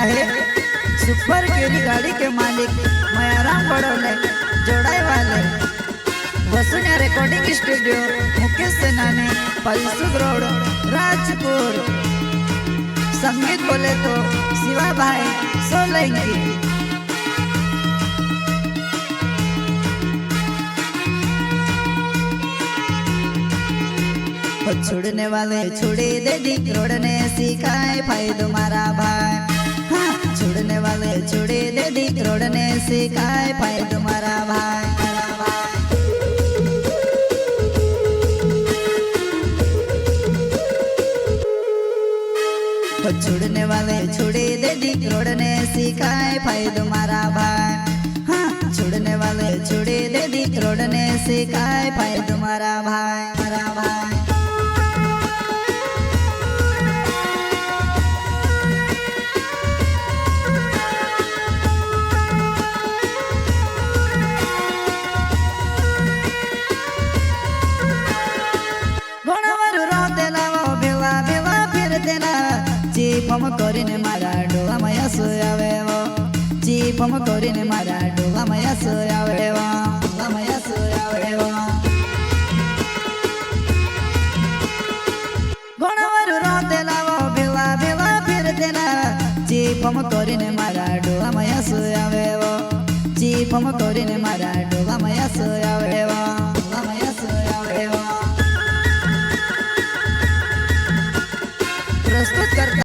है सुपर केरी गाड़ी के मालिक मयाराम बड़ोले जोड़ाई वाले वसुन्या रिकॉर्डिंग स्टूडियो मुकेश सेनानी पलसुग रोड राजपुर। संगीत बोले तो शिवा भाई सोलंकी। छोड़ने वाले छोड़े दे दी रोड़ने सिखाए फायदो मारा भाई। हाँ छोड़ने वाले छोड़े दे दी रोड़ने सिखाए फायदो मारा भाई। छोड़ने वाले छोड़े दे दी रोड़ने सिखाए फायदो मारा भाई। हाँ छोड़ने वाले छोड़े दे दी रोड़ने सिखाए फायदो मारा भाई मारा भाई। जीपम करीने मारा डोला मया सोयावे वो जीपम करीने मारा डोला मया सोयावे वो डोला मया सोयावे वो घोड़ावर रोते लावो बेला बेला फिरते ना जीपम करीने मारा डोला मया सोयावे वो जीपम करीने मारा डोला मया सोयावे वो।